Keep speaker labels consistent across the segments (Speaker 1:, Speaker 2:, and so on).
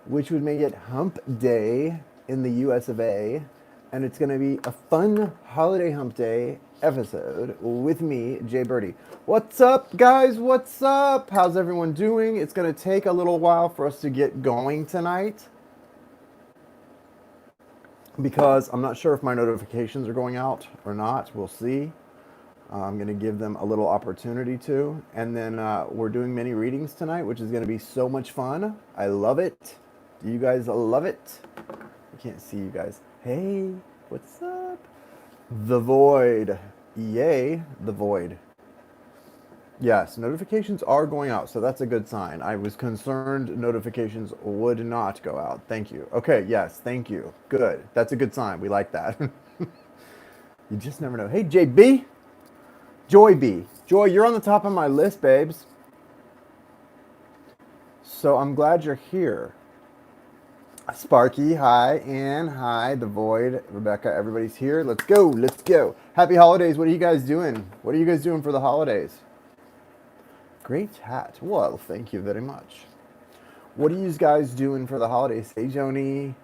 Speaker 1: which would make it Hump Day in the US of A. And it's going to be a fun holiday Hump Day episode with me, Jay Birdie. What's up, guys? What's up? How's everyone doing? It's going to take a little while for us to get going tonight because I'm not sure if my notifications are going out or not. We'll see. I'm going to give them a little opportunity to. And then we're doing mini readings tonight, which is going to be so much fun. I love it. Do you guys love it? I can't see you guys. Hey, what's up? The Void. Yay, the Void. Yes, notifications are going out, so that's a good sign. I was concerned notifications would not go out. Thank you. Okay, yes, thank you. Good. That's a good sign. We like that. You just never know. Hey, JB. Joy B. Joy, you're on the top of my list, babes. So I'm glad you're here. Sparky, hi. Ann, hi. The Void, Rebecca, everybody's here. Let's go. Let's go. Happy holidays. What are you guys doing? What are you guys doing for the holidays? Great hat. Well, thank you very much. What are you guys doing for the holidays? Hey, Joanie.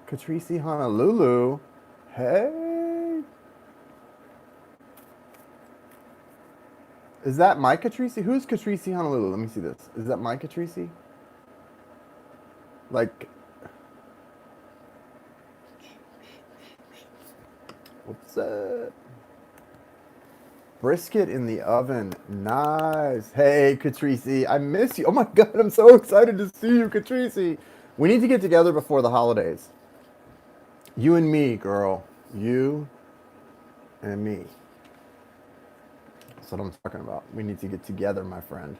Speaker 1: Catrice, Honolulu. Hey. Is that my Catrice? Who's Catrice Honolulu? Let me see this. Is that my Catrice? Like, what's up? Brisket in the oven. Nice. Hey, Catrice. I miss you. Oh my God, I'm so excited to see you, Catrice. We need to get together before the holidays. You and me, girl. You and me. That's what I'm talking about. We need to get together, my friend.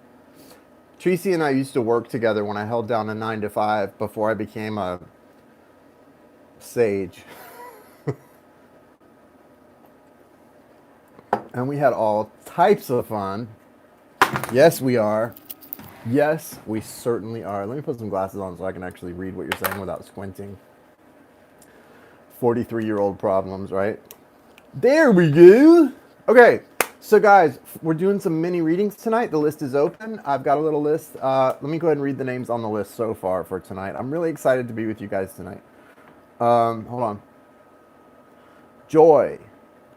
Speaker 1: Tracy and I used to work together when I held down a 9-to-5 before I became a sage. And we had all types of fun. Yes, we are. Yes, we certainly are. Let me put some glasses on so I can actually read what you're saying without squinting. 43-year-old problems, right? There we go. Okay. So guys, we're doing some mini readings tonight. The list is open. I've got a little list. Let me go ahead and read the names on the list so far for tonight. I'm really excited to be with you guys tonight. Hold on. Joy,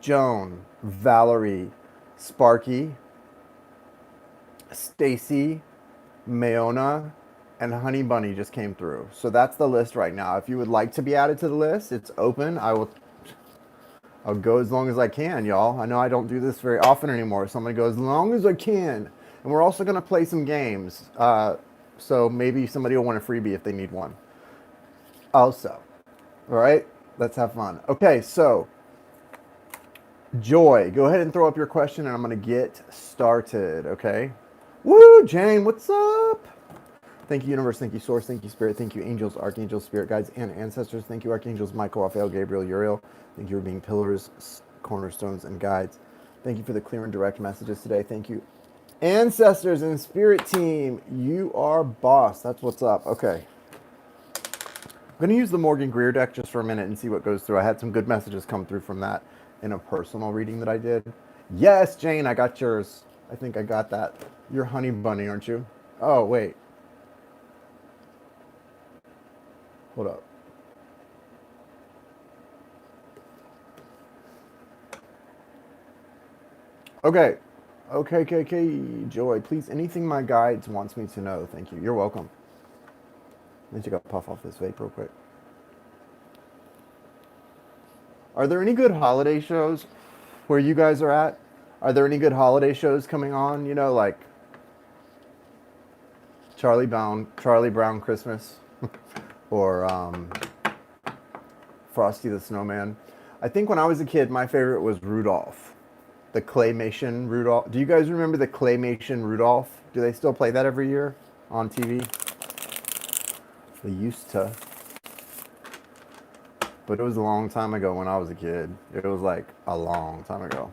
Speaker 1: Joan, Valerie, Sparky, Stacy, Mayona, and Honey Bunny just came through. So that's the list right now. If you would like to be added to the list, it's open. I'll go as long as I can, y'all. I know I don't do this very often anymore, so I'm going to go as long as I can. And we're also going to play some games. So maybe somebody will want a freebie if they need one. Also. All right? Let's have fun. Okay, so Joy, go ahead and throw up your question, and I'm going to get started, okay? Woo, Jane, what's up? Thank you, Universe. Thank you, Source. Thank you, Spirit. Thank you, Angels, Archangels, Spirit Guides, and Ancestors. Thank you, Archangels Michael, Raphael, Gabriel, Uriel. Thank you for being pillars, cornerstones, and guides. Thank you for the clear and direct messages today. Thank you, Ancestors and Spirit Team. You are boss. That's what's up. Okay. I'm going to use the Morgan Greer deck just for a minute and see what goes through. I had some good messages come through from that in a personal reading that I did. Yes, Jane, I got yours. I think I got that. You're Honey Bunny, aren't you? Oh, wait. Hold up. Okay. Okay. Joy, please, anything my guides wants me to know. Thank you. You're welcome. Let me take a puff off this vape real quick. Are there any good holiday shows where you guys are at? Are there any good holiday shows coming on? You know, like Charlie Brown Christmas or Frosty the Snowman. I think when I was a kid, my favorite was Rudolph. The claymation Rudolph. Do you guys remember the claymation Rudolph? Do they still play that every year on TV? They used to. But it was a long time ago when I was a kid. It was like a long time ago.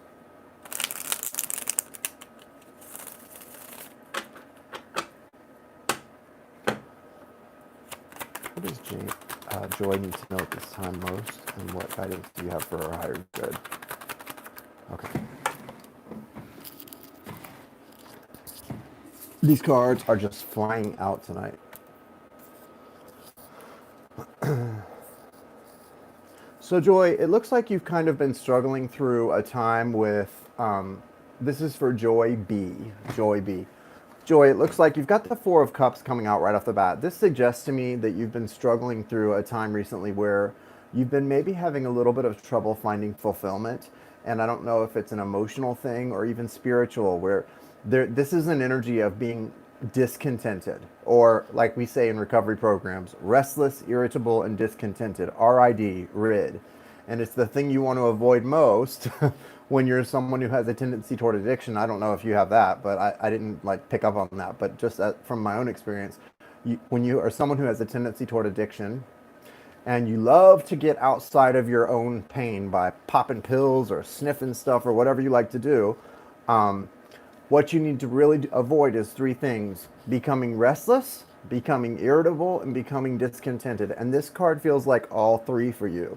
Speaker 1: What does Joy need to know at this time most? And what guidance do you have for her higher good? Okay. These cards are just flying out tonight. So Joy, it looks like you've kind of been struggling through a time with, this is for Joy B. Joy B. Joy, it looks like you've got the Four of Cups coming out right off the bat. This suggests to me that you've been struggling through a time recently where you've been maybe having a little bit of trouble finding fulfillment. And I don't know if it's an emotional thing or even spiritual, where this is an energy of being discontented, or like we say in recovery programs, restless, irritable, and discontented. RID. And it's the thing you want to avoid most when you're someone who has a tendency toward addiction. I don't know if you have that, but I didn't like pick up on that. But just from my own experience, when you are someone who has a tendency toward addiction, and you love to get outside of your own pain by popping pills or sniffing stuff or whatever you like to do, what you need to really avoid is three things: becoming restless, becoming irritable, and becoming discontented. And this card feels like all three for you.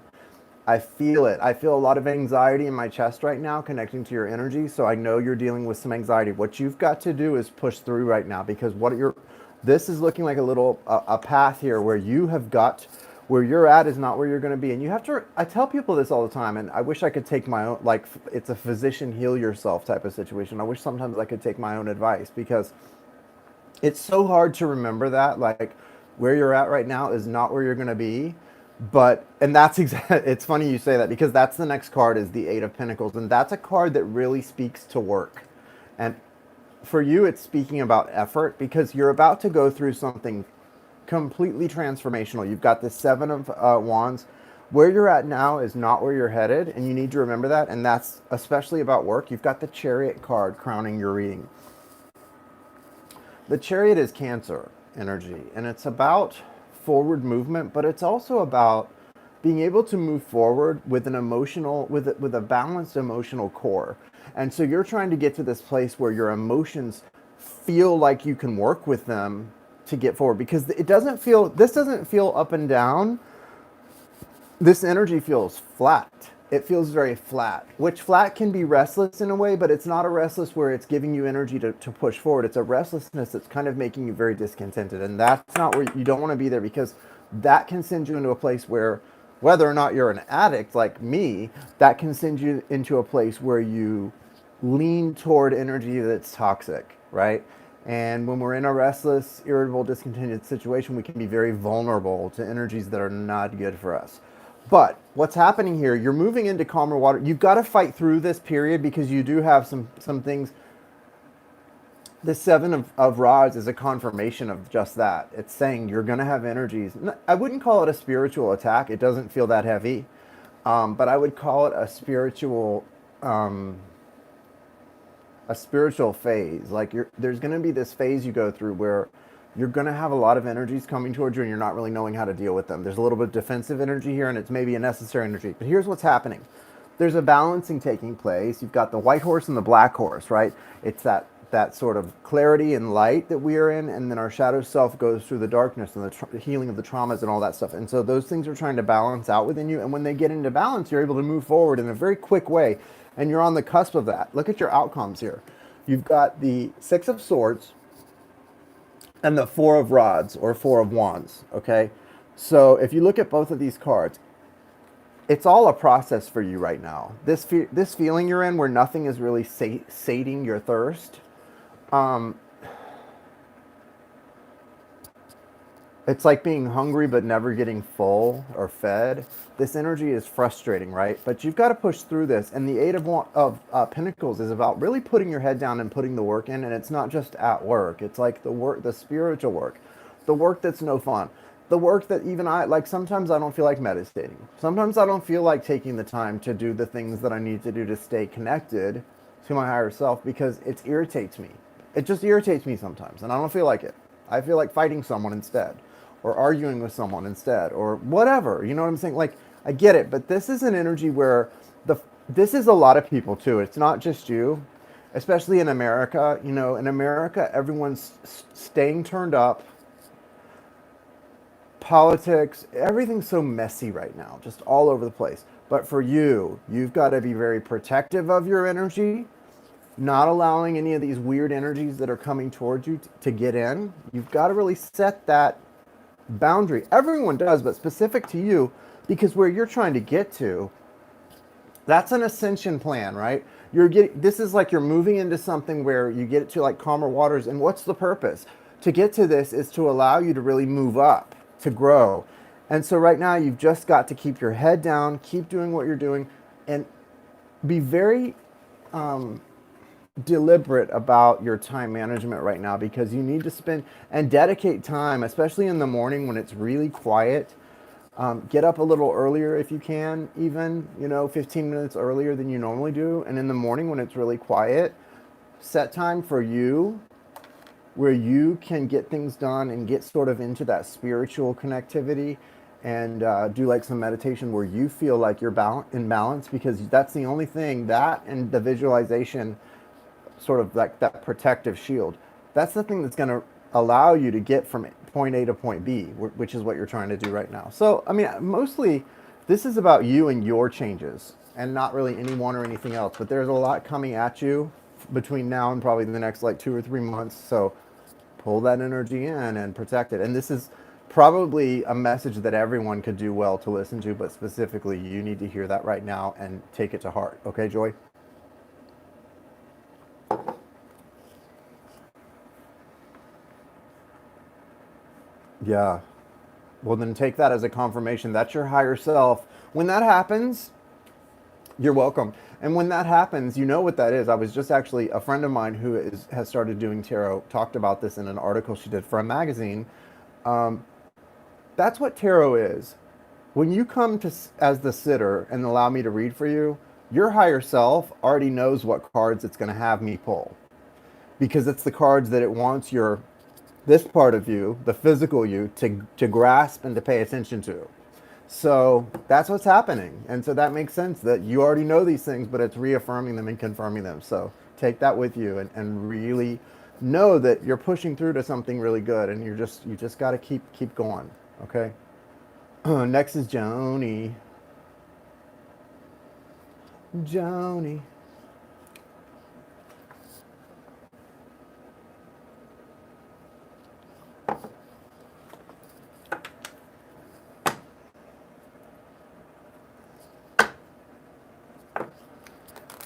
Speaker 1: I feel it. I feel a lot of anxiety in my chest right now connecting to your energy. So I know you're dealing with some anxiety. What you've got to do is push through right now, because this is looking like a path here where you have got, where you're at is not where you're going to be. And you have to, I tell people this all the time, and I wish I could take my own, like it's a physician heal yourself type of situation. I wish sometimes I could take my own advice, because it's so hard to remember that, like where you're at right now is not where you're going to be. And that's it's funny you say that, because that's the next card, is the Eight of Pentacles. And that's a card that really speaks to work. And for you, it's speaking about effort, because you're about to go through something completely transformational. You've got the Seven of Wands. Where you're at now is not where you're headed, and you need to remember that. And that's especially about work. You've got the Chariot card crowning your reading. The Chariot is Cancer energy, and it's about forward movement, but it's also about being able to move forward with an emotional, with a balanced emotional core. And so you're trying to get to this place where your emotions feel like you can work with them to get forward, because this doesn't feel up and down. This energy feels flat. It feels very flat, which flat can be restless in a way, but it's not a restless where it's giving you energy to push forward. It's a restlessness that's kind of making you very discontented. And that's not where you don't want to be there, because that can send you into a place where, whether or not you're an addict like me, that can send you into a place where you lean toward energy that's toxic, right? And when we're in a restless, irritable, discontented situation, we can be very vulnerable to energies that are not good for us. But what's happening here, you're moving into calmer water. You've got to fight through this period, because you do have some things. The Seven of Rods is a confirmation of just that. It's saying you're going to have energies. I wouldn't call it a spiritual attack. It doesn't feel that heavy. But I would call it a spiritual phase. Like there's going to be this phase you go through where you're going to have a lot of energies coming towards you, and you're not really knowing how to deal with them. There's a little bit of defensive energy here, and it's maybe a necessary energy. But here's what's happening. There's a balancing taking place. You've got the white horse and the black horse, right? It's that sort of clarity and light that we are in, and then our shadow self goes through the darkness and the healing of the traumas and all that stuff. And so those things are trying to balance out within you, and when they get into balance, you're able to move forward in a very quick way, and you're on the cusp of that. Look at your outcomes here. You've got the Six of Swords and the Four of Rods, or Four of Wands, okay? So if you look at both of these cards, it's all a process for you right now. This feeling you're in where nothing is really sating your thirst, it's like being hungry but never getting full or fed. This energy is frustrating, right? But you've got to push through this. And the Eight of Pentacles is about really putting your head down and putting the work in. And it's not just at work. It's like the spiritual work, the work that's no fun, the work that even like sometimes I don't feel like meditating. Sometimes I don't feel like taking the time to do the things that I need to do to stay connected to my higher self, because it irritates me. It just irritates me sometimes, and I don't feel like it. I feel like fighting someone instead, or arguing with someone instead, or whatever. You know what I'm saying? Like, I get it, but this is an energy where this is a lot of people too. It's not just you, especially in America. You know, in America, everyone's staying turned up. Politics, everything's so messy right now, just all over the place. But for you, you've got to be very protective of your energy, not allowing any of these weird energies that are coming towards you to get in. You've got to really set that boundary. Everyone does, but specific to you, because where you're trying to get to, that's an ascension plan, right? This is like you're moving into something where you get to like calmer waters. And what's the purpose? To get to this is to allow you to really move up, to grow. And so right now you've just got to keep your head down, keep doing what you're doing, and be very deliberate about your time management right now, because you need to spend and dedicate time, especially in the morning when it's really quiet. Get up a little earlier if you can, even, 15 minutes earlier than you normally do. And in the morning when it's really quiet, set time for you where you can get things done and get sort of into that spiritual connectivity, and do like some meditation where you feel like you're in balance, because that's the only thing, that and the visualization, sort of like that protective shield. That's the thing that's going to allow you to get from point A to point B, which is what you're trying to do right now. So, I mean, mostly this is about you and your changes, and not really anyone or anything else. But there's a lot coming at you between now and probably the next like 2 or 3 months. So pull that energy in and protect it. And this is probably a message that everyone could do well to listen to, but specifically you need to hear that right now and take it to heart. Okay, Joy? Yeah. Well, then take that as a confirmation. That's your higher self. When that happens, you're welcome. And when that happens, you know what that is. I was just actually, a friend of mine who has started doing tarot talked about this in an article she did for a magazine. That's what tarot is. When you come to as the sitter and allow me to read for you, your higher self already knows what cards it's going to have me pull, because it's the cards that it wants this part of you, the physical you, to grasp and to pay attention to. So that's what's happening. And so that makes sense that you already know these things, but it's reaffirming them and confirming them. So take that with you, and really know that you're pushing through to something really good, and you just got to keep going. Okay. Next is Joanie. Joanie.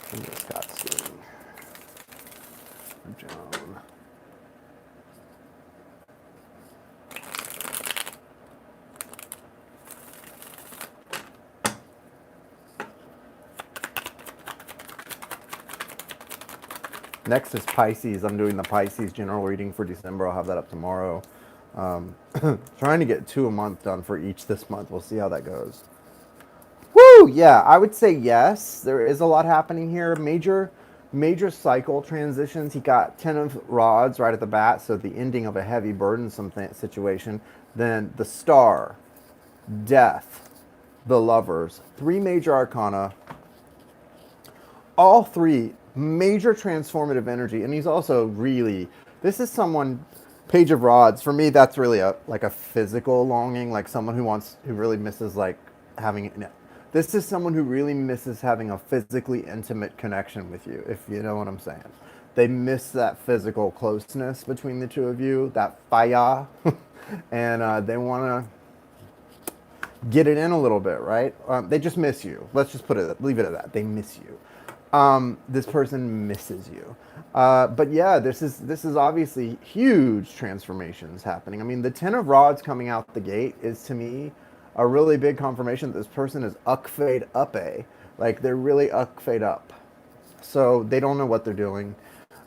Speaker 1: Just got to Joan. Next is Pisces. I'm doing the Pisces general reading for December. I'll have that up tomorrow. Trying to get 2 a month done for each this month. We'll see how that goes. Woo! Yeah, I would say yes. There is a lot happening here. Major cycle transitions. He got 10 of rods right at the bat, so the ending of a heavy burdensome situation. Then the star, death, the lovers. 3 major arcana. All 3 major transformative energy. And he's also really, this is someone, page of rods, for me that's really like a physical longing, like someone who really misses like having, this is someone who really misses having a physically intimate connection with you, if you know what I'm saying. They miss that physical closeness between the two of you, that fire, and they want to get it in a little bit, right? They just miss you. Let's just leave it at that. They miss you. This person misses you. But yeah, this is obviously huge transformations happening. I mean, the 10 of rods coming out the gate is, to me, a really big confirmation that this person is ukfade uppe. Like, they're really ukfade up. So they don't know what they're doing.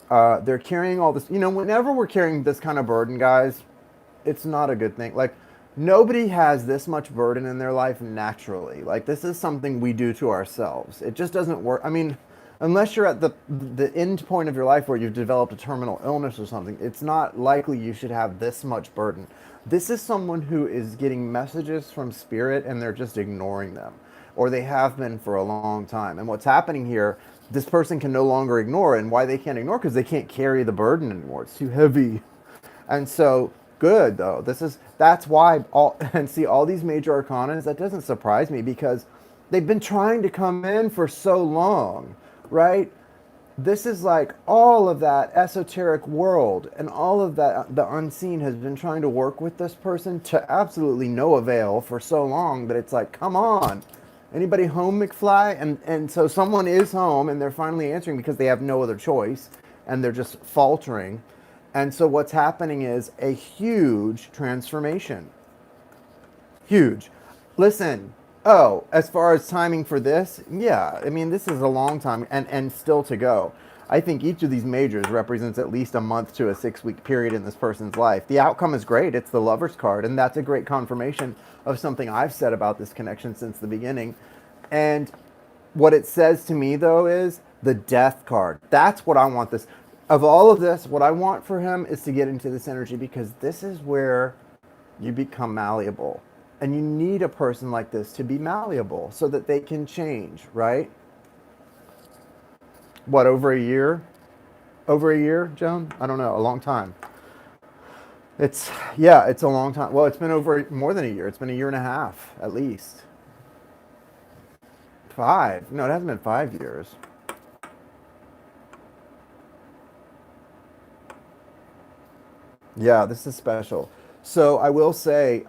Speaker 1: They're carrying all this. Whenever we're carrying this kind of burden, guys, it's not a good thing. Like, nobody has this much burden in their life naturally. Like, this is something we do to ourselves. It just doesn't work. I mean, unless you're at the end point of your life where you've developed a terminal illness or something, it's not likely you should have this much burden. This is someone who is getting messages from spirit and they're just ignoring them, or they have been for a long time. And what's happening here, this person can no longer ignore. And why they can't ignore? Because they can't carry the burden anymore. It's too heavy. And so, good though. That's why all these major arcanas, that doesn't surprise me, because they've been trying to come in for so long, right? this is like all of that esoteric world and all of that, the unseen has been trying to work with this person to absolutely no avail for so long that it's like, come on, anybody home, McFly? And so someone is home and they're finally answering because they have no other choice and they're just faltering. And so what's happening is a huge transformation. Huge. Listen, oh, as far as timing for this, yeah, I mean, this is a long time and still to go. I think each of these majors represents at least a month to a 6 week period in this person's life. The outcome is great. It's the Lover's card, and that's a great confirmation of something I've said about this connection since the beginning. And what it says to me, though, is the Death card. That's what I want this. Of all of this, what I want for him is to get into this energy because this is where you become malleable. And you need a person like this to be malleable so that they can change, right? What, over a year? Over a year, Joan? I don't know, a long time. It's, yeah, it's a long time. Well, it's been over more than a year. It's been a year and a half, at least. 5. No, it hasn't been 5 years. Yeah, this is special. So I will say,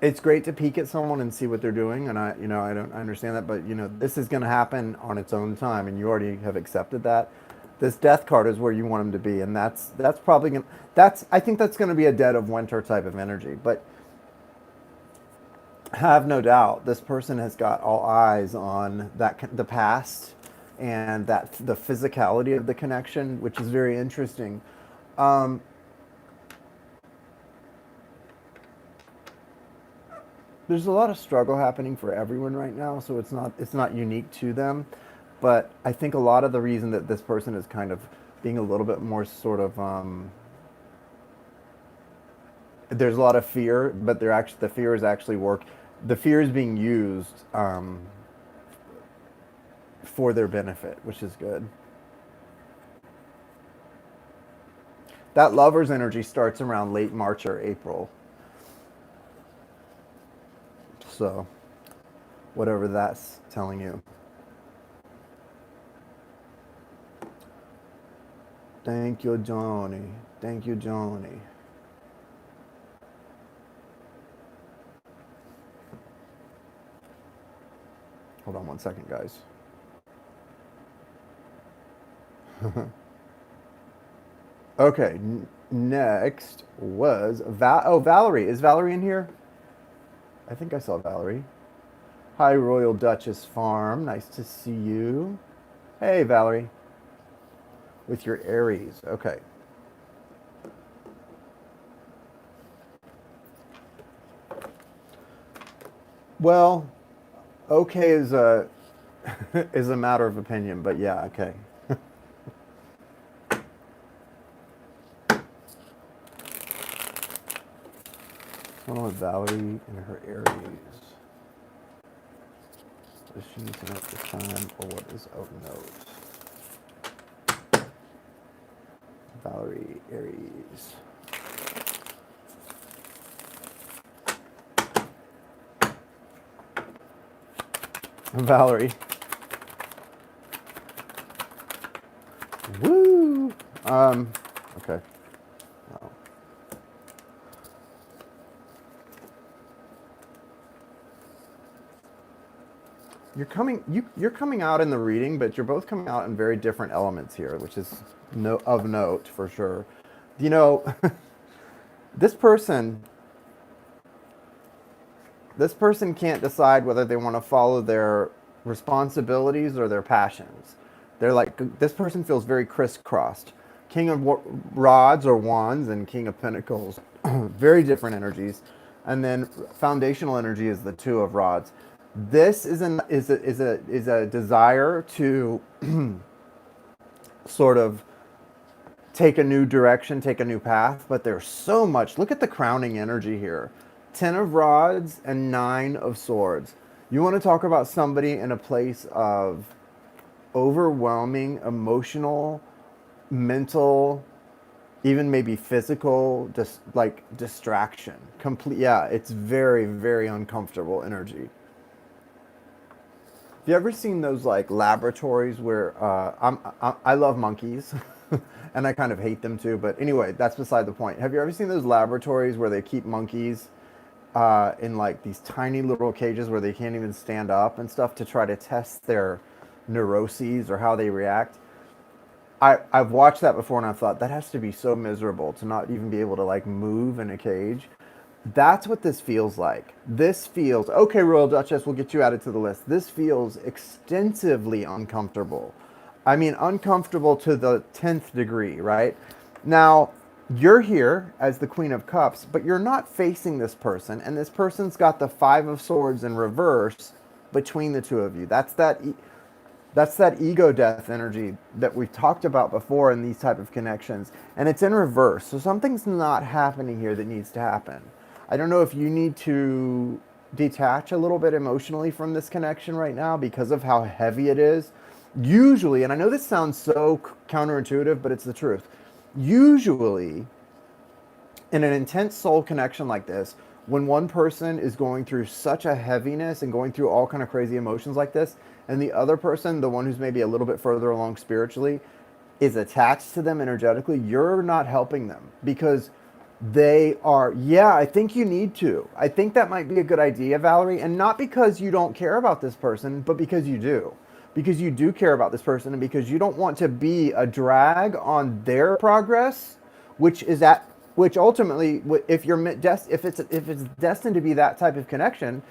Speaker 1: it's great to peek at someone and see what they're doing, and I don't I understand that, but this is going to happen on its own time, and you already have accepted that. This Death card is where you want them to be, and that's probably going. That's I think that's going to be a dead of winter type of energy, but have no doubt this person has got all eyes on the past and that the physicality of the connection, which is very interesting. Um, there's a lot of struggle happening for everyone right now, so it's not unique to them. But I think a lot of the reason that this person is kind of being a little bit more sort of there's a lot of fear, but the fear is actually work. The fear is being used for their benefit, which is good. That lover's energy starts around late March or April, so whatever that's telling you. Thank you, Johnny. Thank you, Johnny. Hold on one second, guys. Okay, next was Valerie. Is Valerie in here? I think I saw Valerie. Hi, Royal Duchess Farm. Nice to see you. Hey, Valerie. With your Aries. Okay. Well, okay is a is a matter of opinion, but yeah, okay. What's going on with Valerie and her Aries? Does she need to know at this time, or what is of note? Valerie, Aries. Valerie. Woo! Okay. Oh. You're coming out in the reading, but you're both coming out in very different elements here, which is of note for sure. You know, this person this person can't decide whether they want to follow their responsibilities or their passions. They're like, this person feels very crisscrossed. King of Rods or Wands and King of Pentacles, very different energies. And then foundational energy is the Two of Rods. This is a desire to sort of take a new direction, take a new path, but there's so much. Look at the crowning energy here. 10 of Rods and 9 of Swords. You want to talk about somebody in a place of overwhelming emotional, mental, even maybe physical, just like distraction. Complete, yeah, it's very, very uncomfortable energy. Have you ever seen those like laboratories where I love monkeys and I kind of hate them too, but anyway, that's beside the point. Have you ever seen those laboratories where they keep monkeys in like these tiny little cages where they can't even stand up and stuff to try to test their neuroses or how they react? I've watched that before and I've thought that has to be so miserable to not even be able to like move in a cage. That's what this feels like. This feels, okay, Royal Duchess, we'll get you added to the list. This feels extensively uncomfortable. I mean, uncomfortable to the 10th degree, right? Now, you're here as the Queen of Cups, but you're not facing this person, and this person's got the Five of Swords in reverse between the two of you. That's that ego death energy that we've talked about before in these type of connections. And it's in reverse. So something's not happening here that needs to happen. I don't know if you need to detach a little bit emotionally from this connection right now because of how heavy it is. Usually, and I know this sounds so counterintuitive, but it's the truth. Usually, in an intense soul connection like this, when one person is going through such a heaviness and going through all kind of crazy emotions like this, and the other person, the one who's maybe a little bit further along spiritually, is attached to them energetically, you're not helping them because they are, yeah, I think you need to. I think that might be a good idea, Valerie, and not because you don't care about this person, but because you do. Because you do care about this person and because you don't want to be a drag on their progress, which ultimately, if it's destined to be that type of connection,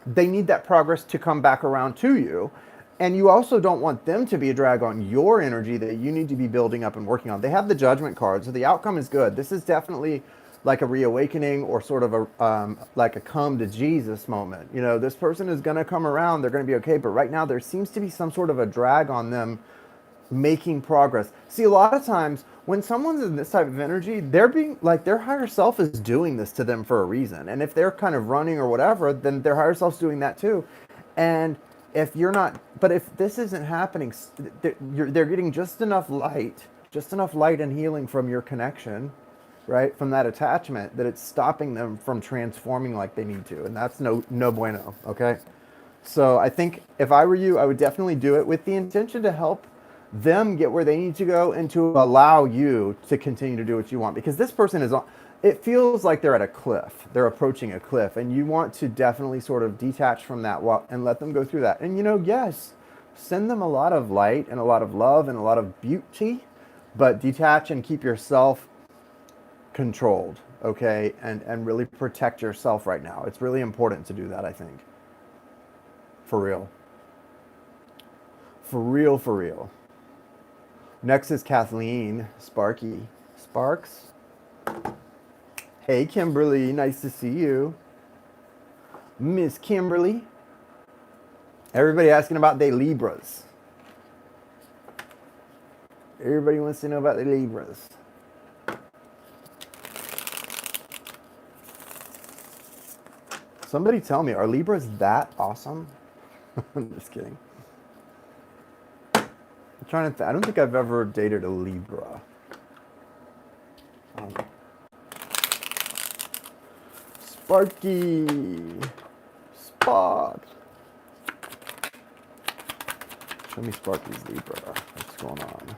Speaker 1: they need that progress to come back around to you. And you also don't want them to be a drag on your energy that you need to be building up and working on. They have the Judgment card, so the outcome is good. This is definitely like a reawakening or sort of a like a come to Jesus moment. You know, this person is going to come around. They're going to be okay. But right now, there seems to be some sort of a drag on them making progress. See, a lot of times when someone's in this type of energy, they're being like their higher self is doing this to them for a reason. And if they're kind of running or whatever, then their higher self's doing that too. And if you're not, but if this isn't happening, they're getting just enough light and healing from your connection, right? From that attachment that it's stopping them from transforming like they need to. And that's no bueno, okay? So I think if I were you, I would definitely do it with the intention to help them get where they need to go and to allow you to continue to do what you want. Because this person is on, it feels like they're at a cliff. They're approaching a cliff. And you want to definitely sort of detach from that and let them go through that. And, you know, yes, send them a lot of light and a lot of love and a lot of beauty, but detach and keep yourself controlled, okay? And really protect yourself right now. It's really important to do that, I think. For real. For real, for real. Next is Kathleen, Sparky. Sparks? Hey, Kimberly, nice to see you. Miss Kimberly. Everybody asking about their Libras. Everybody wants to know about their Libras. Somebody tell me, are Libras that awesome? I'm just kidding. I'm trying to I don't think I've ever dated a Libra. Sparky. Spot. Show me Sparky's Libra. What's going on?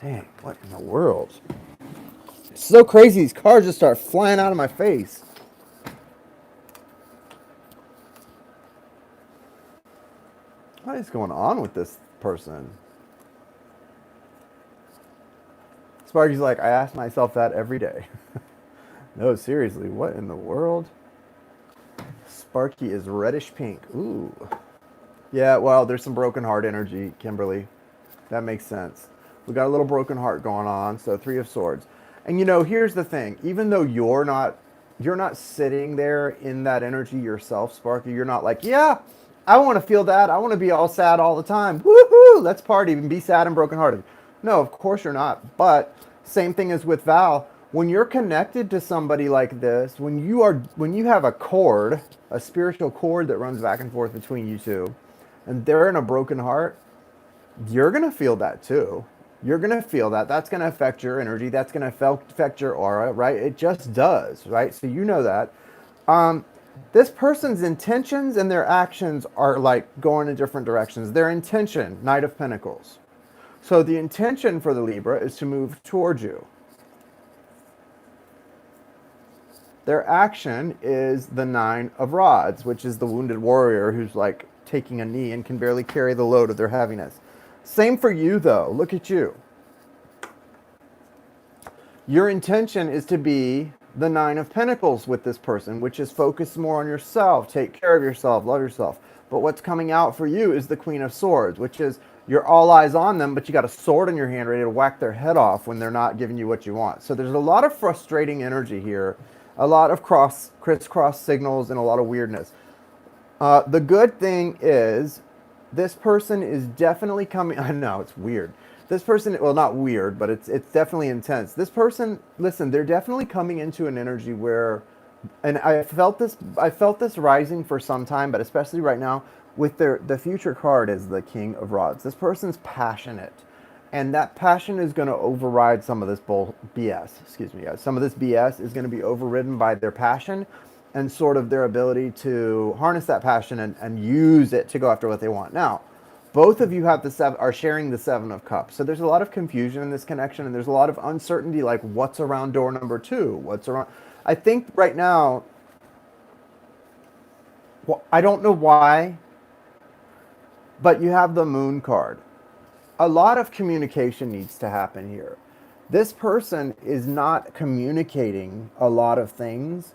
Speaker 1: Dang, what in the world? It's so crazy. These cards just start flying out of my face. What is going on with this person? Sparky's like, I ask myself that every day. No, seriously, what in the world? Sparky is reddish pink. Ooh. Yeah, well, there's some broken heart energy, Kimberly. That makes sense. We got a little broken heart going on, so 3 of Swords. And you know, here's the thing. Even though you're not sitting there in that energy yourself, Sparky, you're not like, yeah, I want to feel that. I want to be all sad all the time. Woohoo! Let's party and be sad and brokenhearted. No, of course you're not. But same thing as with Val. When you're connected to somebody like this, when you have a cord, a spiritual cord that runs back and forth between you two, and they're in a broken heart, you're gonna feel that too. You're gonna feel that. That's gonna affect your energy. That's gonna affect your aura, right? It just does, right? So you know that. This person's intentions and their actions are like going in different directions. Their intention, Knight of Pentacles. So the intention for the Libra is to move towards you. Their action is the Nine of Rods, which is the wounded warrior who's like taking a knee and can barely carry the load of their heaviness. Same for you though. Look at you. Your intention is to be the Nine of Pentacles with this person, which is focus more on yourself, take care of yourself, love yourself. But what's coming out for you is the Queen of Swords, which is you're all eyes on them, but you got a sword in your hand ready to whack their head off when they're not giving you what you want. So there's a lot of frustrating energy here, a lot of crisscross signals, and a lot of weirdness. The good thing is this person is definitely coming. I know it's weird. This person, well, not weird, but it's definitely intense. This person, listen, they're definitely coming into an energy where, and I felt this rising for some time, but especially right now with the future card is the King of Rods. This person's passionate, and that passion is going to override some of this BS. Excuse me, guys. Some of this BS is going to be overridden by their passion and sort of their ability to harness that passion and use it to go after what they want. Now, both of you have are sharing the Seven of Cups. So there's a lot of confusion in this connection, and there's a lot of uncertainty, like what's around door number 2? What's around? I think right now, well, I don't know why, but you have the Moon card. A lot of communication needs to happen here. This person is not communicating a lot of things,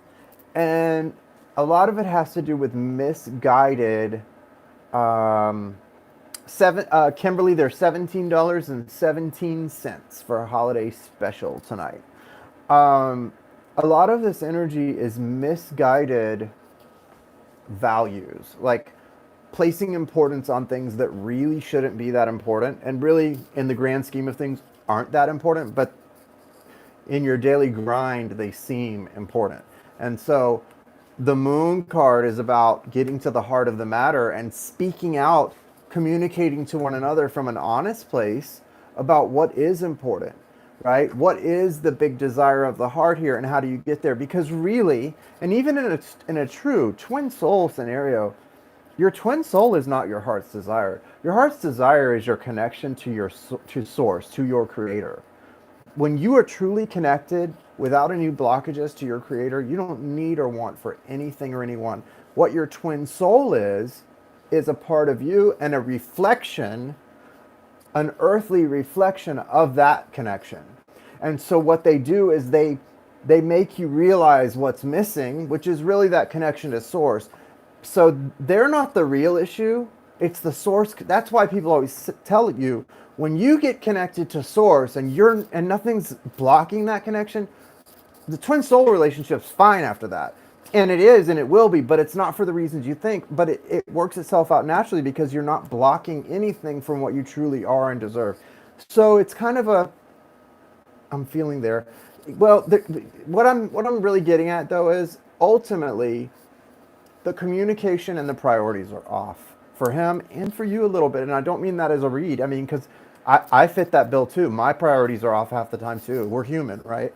Speaker 1: and a lot of it has to do with misguided Kimberly, they're $17.17 for a holiday special tonight. A lot of this energy is misguided values, like placing importance on things that really shouldn't be that important, and really, in the grand scheme of things, aren't that important, but in your daily grind, they seem important. And so the Moon card is about getting to the heart of the matter and speaking out, communicating to one another from an honest place about what is important, right? What is the big desire of the heart here, and how do you get there? Because really, and even in a true twin soul scenario, your twin soul is not your heart's desire. Your heart's desire is your connection to source, to your creator. When you are truly connected without any blockages to your creator, you don't need or want for anything or anyone. What your twin soul is a part of you and a reflection, an earthly reflection of that connection. And so what they do is they make you realize what's missing, which is really that connection to source. So they're not the real issue, it's the source. That's why people always tell you, when you get connected to source and nothing's blocking that connection, the twin soul relationship's fine after that. And it is, and it will be, but it's not for the reasons you think. But it works itself out naturally because you're not blocking anything from what you truly are and deserve. So it's kind of I'm feeling there. Well, what I'm really getting at though is ultimately the communication and the priorities are off for him and for you a little bit. And I don't mean that as a read. I mean, because I fit that bill too. My priorities are off half the time too. We're human, right?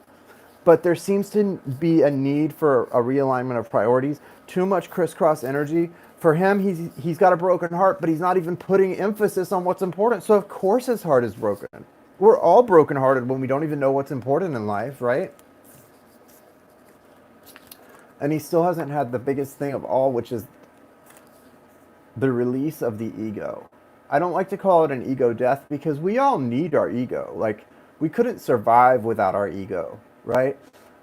Speaker 1: But there seems to be a need for a realignment of priorities. Too much crisscross energy. For him, he's got a broken heart, but he's not even putting emphasis on what's important. So of course his heart is broken. We're all brokenhearted when we don't even know what's important in life, right? And he still hasn't had the biggest thing of all, which is the release of the ego. I don't like to call it an ego death because we all need our ego. Like, we couldn't survive without our ego, right?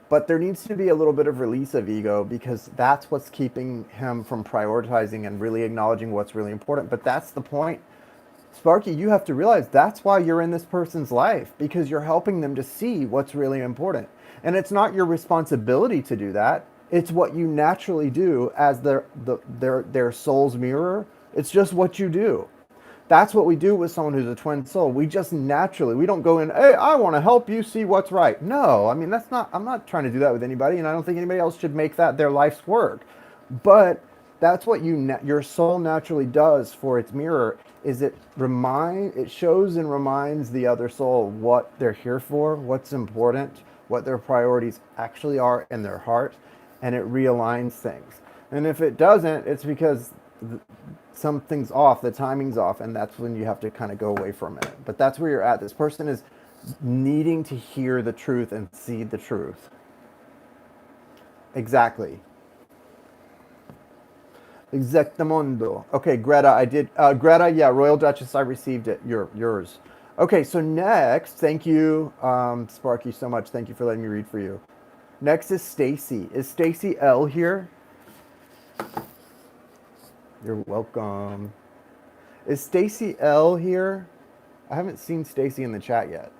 Speaker 1: But there needs to be a little bit of release of ego because that's what's keeping him from prioritizing and really acknowledging what's really important. But that's the point. Sparky, you have to realize that's why you're in this person's life, because you're helping them to see what's really important. And it's not your responsibility to do that. It's what you naturally do as their soul's mirror. It's just what you do. That's what we do with someone who's a twin soul. We just naturally, we don't go in, hey, I want to help you see what's right. No, I mean, I'm not trying to do that with anybody, and I don't think anybody else should make that their life's work. But that's what your soul naturally does for its mirror, is it shows and reminds the other soul what they're here for, what's important, what their priorities actually are in their heart, and it realigns things. And if it doesn't, it's because something's off, the timing's off, and that's when you have to kind of go away for a minute. But that's where you're at. This person is needing to hear the truth and see the truth. Exactly. Exactamundo. Okay, Greta, I did. Greta, yeah, Royal Duchess, I received it. Yours. Okay, so next, thank you, Sparky, so much. Thank you for letting me read for you. Next is Stacy. Is Stacy L here? You're welcome. Is Stacy L here? I haven't seen Stacy in the chat yet.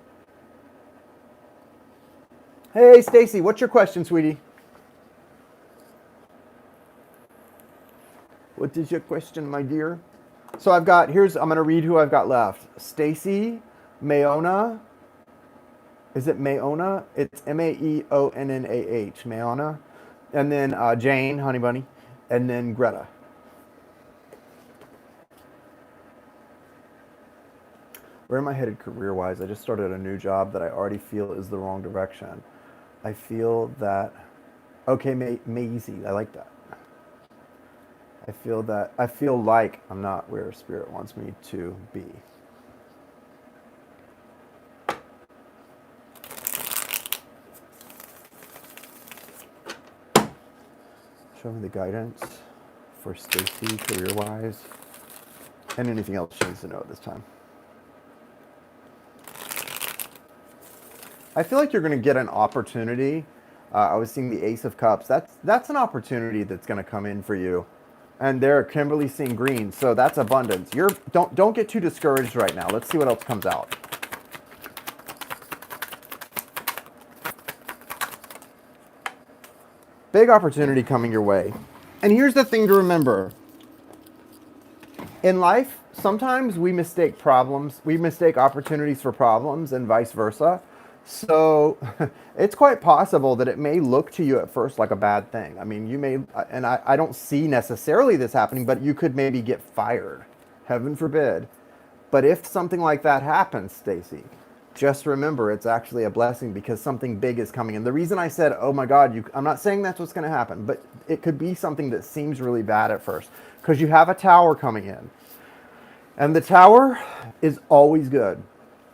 Speaker 1: Hey, Stacy, what's your question, sweetie? What is your question, my dear? So I'm going to read who I've got left. Stacy, Mayona. Is it Mayona? It's Maeonnah, Mayona. And then Jane, Honey Bunny. And then Greta. Where am I headed career-wise? I just started a new job that I already feel is the wrong direction. I feel that... Okay, Maisie, I like that. I feel like I'm not where Spirit wants me to be. Show me the guidance for Stacy career-wise and anything else she needs to know at this time. I feel like you're going to get an opportunity. I was seeing the Ace of Cups. That's an opportunity that's going to come in for you. And there, Kimberly's seeing green, so that's abundance. Don't get too discouraged right now. Let's see what else comes out. Big opportunity coming your way. And here's the thing to remember. In life, sometimes we mistake opportunities for problems and vice versa. So it's quite possible that it may look to you at first like a bad thing. I mean, you may, and I don't see necessarily this happening, but you could maybe get fired. Heaven forbid. But if something like that happens, Stacy, just remember it's actually a blessing because something big is coming in. The reason I said, oh my God, I'm not saying that's what's going to happen, but it could be something that seems really bad at first because you have a tower coming in. And the tower is always good.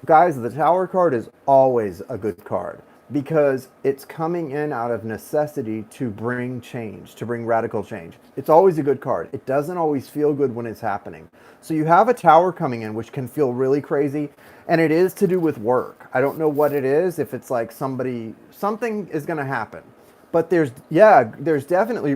Speaker 1: Guys, the Tower card is always a good card because it's coming in out of necessity to bring change, to bring radical change. It's always a good card. It doesn't always feel good when it's happening. So you have a Tower coming in, which can feel really crazy, and it is to do with work. I don't know what it is, if it's like something is going to happen. But there's definitely,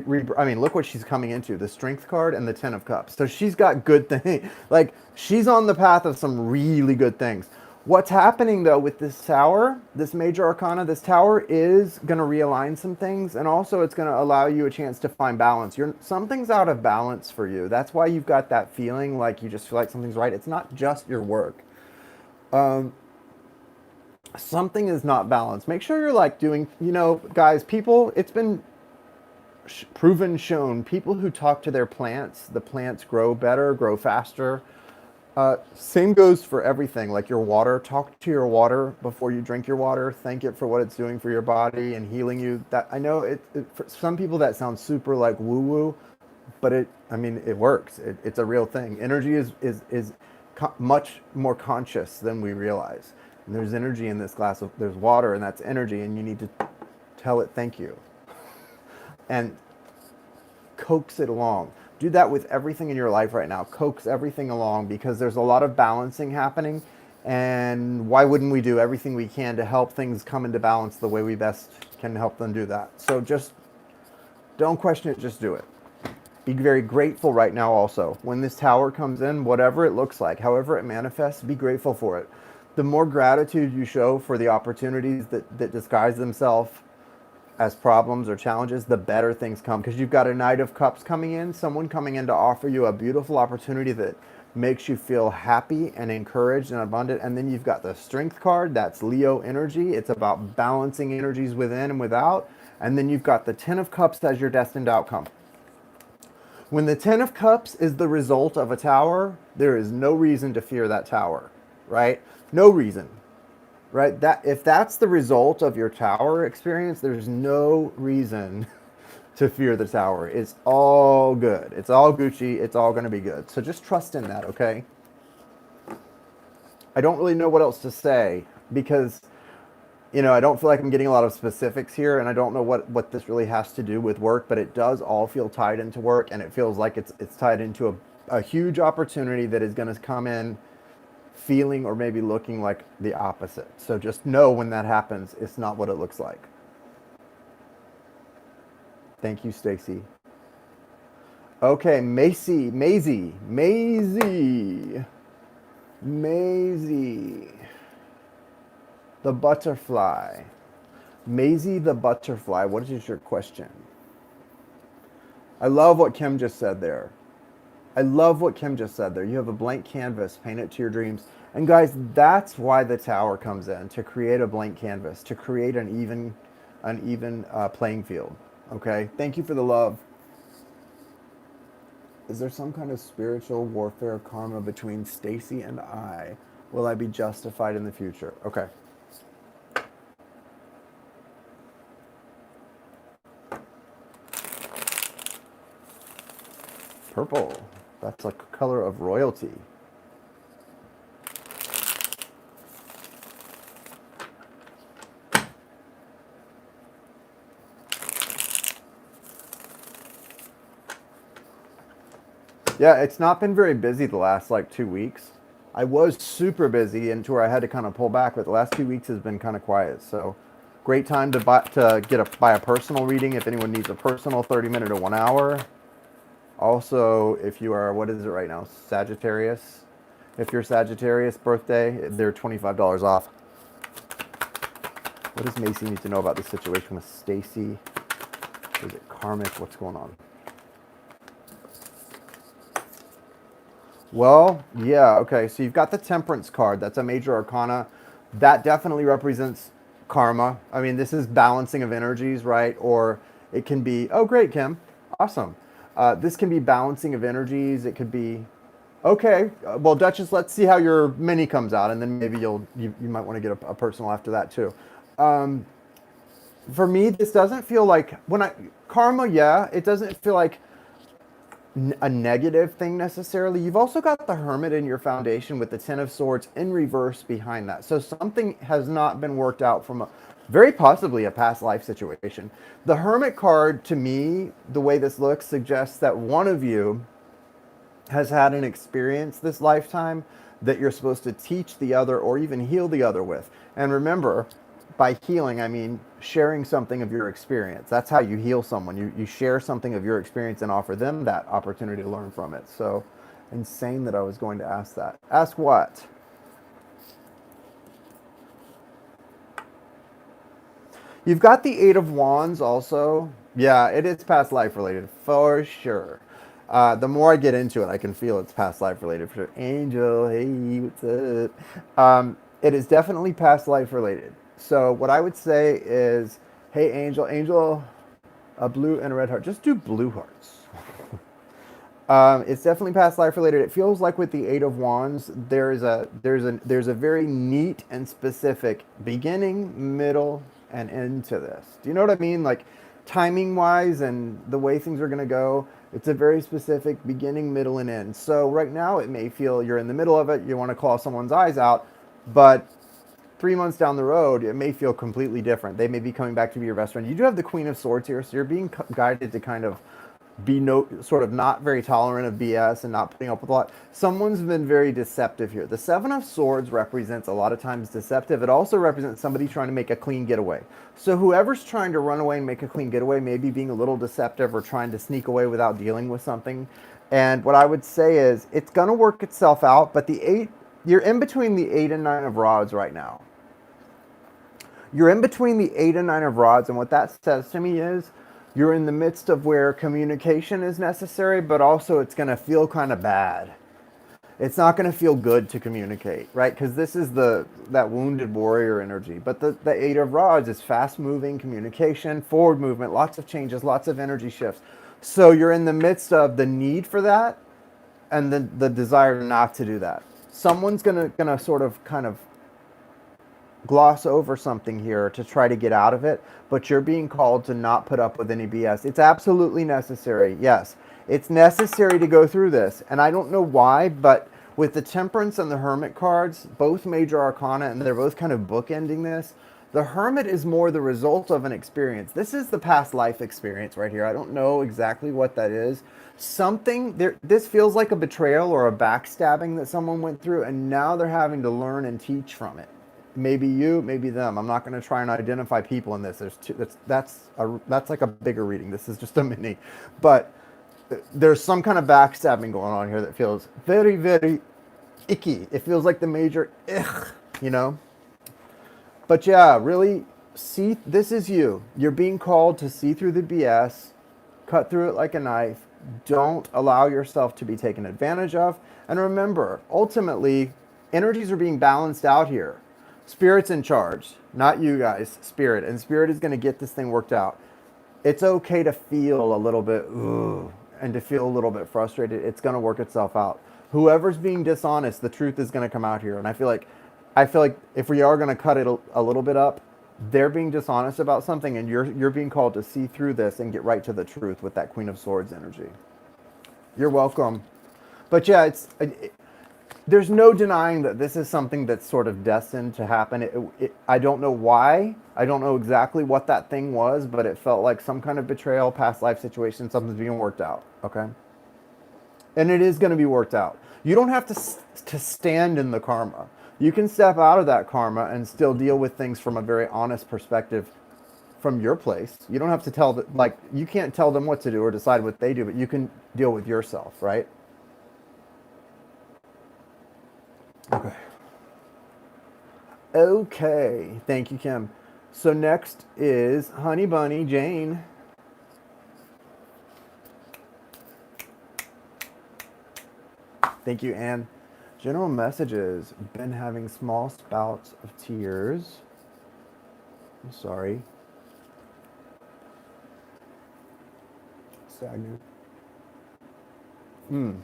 Speaker 1: look what she's coming into, the Strength card and the Ten of Cups. So she's got good things. Like, she's on the path of some really good things. What's happening, though, with this tower, this major arcana, this tower is going to realign some things, and also it's going to allow you a chance to find balance. Something's out of balance for you. That's why you've got that feeling like you just feel like something's right. It's not just your work. Something is not balanced. Make sure you're like doing, guys, people, it's been shown, people who talk to their plants, the plants grow better, grow faster. Same goes for everything, like your water. Talk to your water before you drink your water. Thank it for what it's doing for your body and healing you. That I know for some people that sounds super like woo-woo, but it works. It's a real thing. Energy is much more conscious than we realize. And there's energy in this glass there's water, and that's energy, and you need to tell it thank you. And coax it along. Do that with everything in your life right now. Coax everything along because there's a lot of balancing happening. And why wouldn't we do everything we can to help things come into balance the way we best can help them do that? So just don't question it, just do it. Be very grateful right now also. When this tower comes in, whatever it looks like, however it manifests, be grateful for it. The more gratitude you show for the opportunities that disguise themselves as problems or challenges, the better things come. Because you've got a Knight of Cups coming in, someone coming in to offer you a beautiful opportunity that makes you feel happy and encouraged and abundant. And then you've got the Strength card, that's Leo energy. It's about balancing energies within and without. And then you've got the Ten of Cups as your destined outcome. When the Ten of Cups is the result of a tower, there is no reason to fear that tower, right? No reason. Right? That if that's the result of your tower experience, there's no reason to fear the tower. It's all good. It's all Gucci. It's all going to be good. So just trust in that, okay? I don't really know what else to say because, I don't feel like I'm getting a lot of specifics here, and I don't know what this really has to do with work, but it does all feel tied into work, and it feels like it's tied into a huge opportunity that is going to come in feeling or maybe looking like the opposite. So just know when that happens, it's not what it looks like. Thank you, Stacy. Okay, Maisie. The butterfly. Maisie the butterfly, what is your question? I love what Kim just said there. You have a blank canvas, paint it to your dreams. And guys, that's why the tower comes in, to create a blank canvas, to create an even playing field. Okay, thank you for the love. Is there some kind of spiritual warfare karma between Stacy and I? Will I be justified in the future? Okay. Purple. That's like a color of royalty. Yeah, it's not been very busy the last like 2 weeks. I was super busy and to where I had to kind of pull back, but the last 2 weeks has been kind of quiet. So great time to buy a personal reading if anyone needs a personal 30-minute to 1 hour. Also, if you are, what is it right now, Sagittarius? If you're Sagittarius birthday, they're $25 off. What does Maisie need to know about the situation with Stacy? Is it karmic? What's going on? Well, yeah, okay. So you've got the Temperance card. That's a major arcana. That definitely represents karma. I mean, this is balancing of energies, right? Or it can be, oh, great, Kim. Awesome. This can be balancing of energies. It could be, okay. Well, Duchess, let's see how your mini comes out, and then maybe you might want to get a personal after that too. For me, this doesn't feel like karma. Yeah, it doesn't feel like a negative thing necessarily. You've also got the Hermit in your foundation with the Ten of Swords in reverse behind that. So something has not been worked out from very possibly a past life situation. The Hermit card, to me, the way this looks, suggests that one of you has had an experience this lifetime that you're supposed to teach the other or even heal the other with. And remember, by healing, I mean sharing something of your experience. That's how you heal someone. You share something of your experience and offer them that opportunity to learn from it. So insane that I was going to ask that. Ask what? You've got the Eight of Wands also. Yeah, it is past life related for sure. The more I get into it, I can feel it's past life related for sure. Angel, hey, what's up? It is definitely past life related. So what I would say is, hey, Angel, a blue and a red heart. Just do blue hearts. It's definitely past life related. It feels like with the Eight of Wands, there's a very neat and specific beginning, middle, and end to this. Do you know what I mean? Like timing wise and the way things are going to go, it's a very specific beginning, middle, and end. So right now it may feel you're in the middle of it, you want to claw someone's eyes out, but 3 months down the road, it may feel completely different. They may be coming back to be your best friend. You do have the Queen of Swords here, so you're being guided to kind of be sort of not very tolerant of BS and not putting up with a lot. Someone's been very deceptive here. The Seven of Swords represents a lot of times deceptive. It also represents somebody trying to make a clean getaway. So whoever's trying to run away and make a clean getaway may be being a little deceptive or trying to sneak away without dealing with something. And what I would say is it's going to work itself out, but you're in between the 8 and 9 of rods right now. You're in between the 8 and 9 of rods, and what that says to me is you're in the midst of where communication is necessary, but also it's going to feel kind of bad. It's not going to feel good to communicate, right? Because this is that wounded warrior energy. But the 8 of rods is fast-moving communication, forward movement, lots of changes, lots of energy shifts. So you're in the midst of the need for that and the desire not to do that. Someone's going to sort of kind of gloss over something here to try to get out of it, but you're being called to not put up with any BS. It's absolutely necessary. Yes, it's necessary to go through this. And I don't know why, but with the Temperance and the Hermit cards, both major arcana, and they're both kind of bookending this, the Hermit is more the result of an experience. This is the past life experience right here. I don't know exactly what that is. Something there, this feels like a betrayal or a backstabbing that someone went through, and now they're having to learn and teach from it. Maybe you, maybe them. I'm not going to try and identify people in this. There's two, that's like a bigger reading. This is just a mini, but there's some kind of backstabbing going on here that feels very, very icky. It feels like the major ugh, you know. But yeah, really see, this is you. You're being called to see through the BS, cut through it like a knife. Don't allow yourself to be taken advantage of. And remember, ultimately, energies are being balanced out here. Spirit's in charge, not you guys, Spirit. And Spirit is going to get this thing worked out. It's okay to feel a little bit, ooh, and to feel a little bit frustrated. It's going to work itself out. Whoever's being dishonest, the truth is going to come out here. And I feel like if we are going to cut it a little bit up, they're being dishonest about something, and you're being called to see through this and get right to the truth with that Queen of Swords energy. You're welcome. But yeah, there's no denying that this is something that's sort of destined to happen. I don't know why. I don't know exactly what that thing was, but it felt like some kind of betrayal, past life situation, something's being worked out, okay? And it is going to be worked out. You don't have to stand in the karma. You can step out of that karma and still deal with things from a very honest perspective from your place. You don't have to tell them, like, you can't tell them what to do or decide what they do, but you can deal with yourself, right? Okay. Okay. Thank you, Kim. So next is Honey Bunny Jane. Thank you, Anne. General messages. Been having small spouts of tears. I'm sorry. Sad news.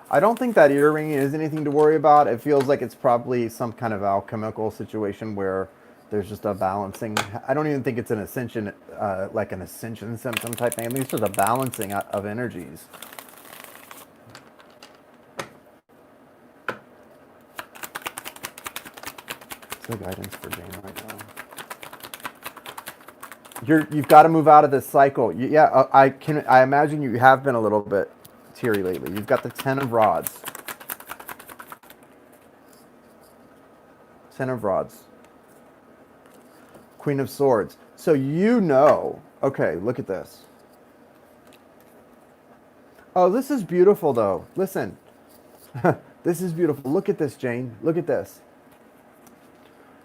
Speaker 1: I don't think that earring is anything to worry about. It feels like it's probably some kind of alchemical situation where there's just a balancing. I don't even think it's an ascension, like an ascension symptom type thing. I think it's just a balancing of energies. What's the guidance for Jane right now? You've got to move out of this cycle. Yeah, I imagine you have been a little bit teary lately. You've got the Ten of Rods. Ten of Rods. Queen of Swords. So you know, okay, look at this. Oh, this is beautiful though. Listen, this is beautiful. Look at this, Jane. Look at this.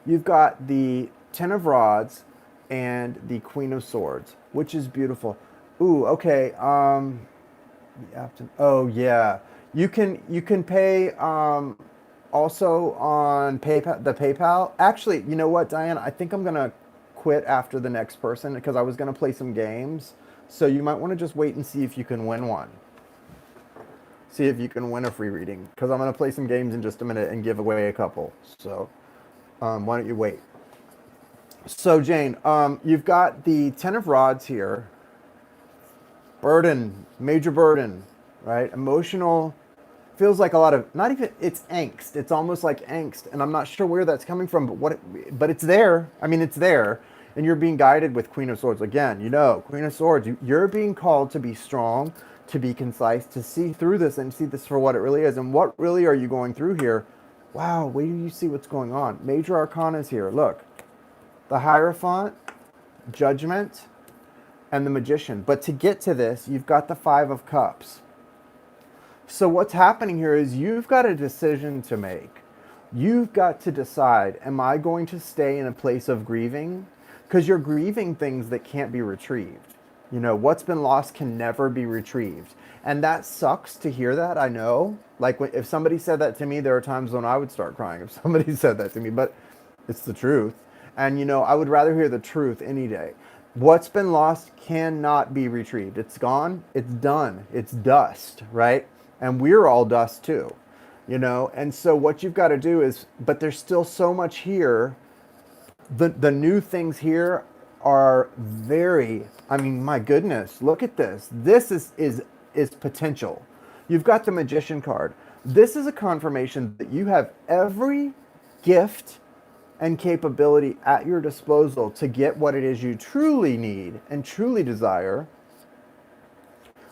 Speaker 1: You've got the Ten of Rods and the Queen of Swords, which is beautiful. Ooh, okay. Oh yeah, you can pay also on PayPal, the PayPal. Actually, you know what, Diane? I think I'm gonna quit after the next person because I was gonna play some games. So you might want to just wait and see if you can win one. See if you can win a free reading because I'm gonna play some games in just a minute and give away a couple. So why don't you wait? So Jane, you've got the Ten of Rods here. Burden, major burden, right? Emotional, feels like a lot of, not even, it's angst. It's almost like angst. And I'm not sure where that's coming from, but it's there. I mean, it's there. And you're being guided with Queen of Swords. Again, you know, Queen of Swords, you're being called to be strong, to be concise, to see through this and see this for what it really is. And what really are you going through here? Wow, wait till you see what's going on. Major Arcana is here. Look, the Hierophant, Judgment, and the Magician. But to get to this, you've got the Five of Cups. So what's happening here is you've got a decision to make. You've got to decide, am I going to stay in a place of grieving? Because you're grieving things that can't be retrieved. You know, what's been lost can never be retrieved. And that sucks to hear that, I know. Like if somebody said that to me, there are times when I would start crying if somebody said that to me, but it's the truth. And you know, I would rather hear the truth any day. What's been lost cannot be retrieved. It's gone. It's done. It's dust, right? And we're all dust too, you know? And so what you've got to do is, but there's still so much here. The new things here are very, I mean, my goodness, look at this. This is potential. You've got the Magician card. This is a confirmation that you have every gift and capability at your disposal to get what it is you truly need and truly desire,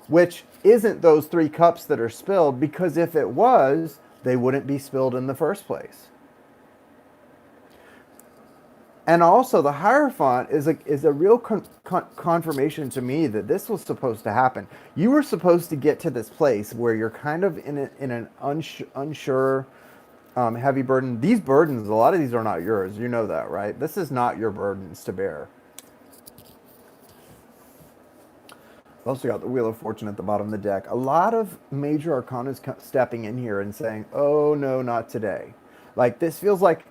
Speaker 1: which isn't those 3 cups that are spilled, because if it was, they wouldn't be spilled in the first place. And also the Hierophant is a real confirmation to me that this was supposed to happen. You were supposed to get to this place where you're kind of in an unsure, heavy burden. These burdens, a lot of these are not yours. You know that, right? This is not your burdens to bear. I've also got the Wheel of Fortune at the bottom of the deck. A lot of major arcana is stepping in here and saying, oh no, not today. Like, this feels like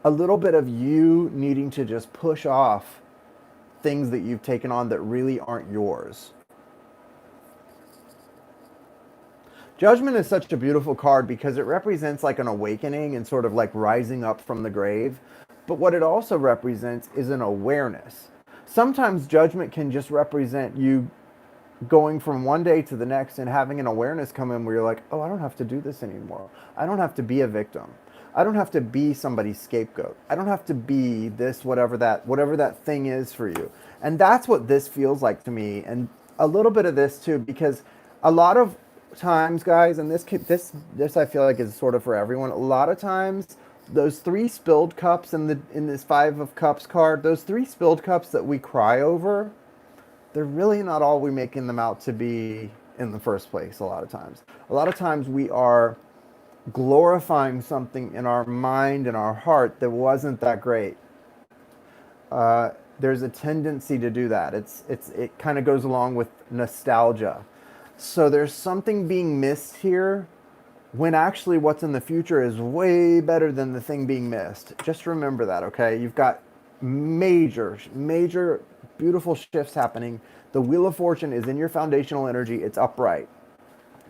Speaker 1: a little bit of you needing to just push off things that you've taken on that really aren't yours. Judgment is such a beautiful card because it represents like an awakening and sort of like rising up from the grave. But what it also represents is an awareness. Sometimes judgment can just represent you going from one day to the next and having an awareness come in where you're like, oh, I don't have to do this anymore. I don't have to be a victim. I don't have to be somebody's scapegoat. I don't have to be this, whatever that thing is for you. And that's what this feels like to me. And a little bit of this too, because a lot of times, guys, and this I feel like is sort of for everyone. A lot of times, those 3 spilled cups in this 5 of Cups card, those 3 spilled cups that we cry over, they're really not all we're making them out to be in the first place. A lot of times we are glorifying something in our mind and our heart that wasn't that great. There's a tendency to do that. It kind of goes along with nostalgia. So there's something being missed here when actually what's in the future is way better than the thing being missed. Just remember that, okay? You've got major beautiful shifts happening. The Wheel of Fortune is in your foundational energy. It's upright.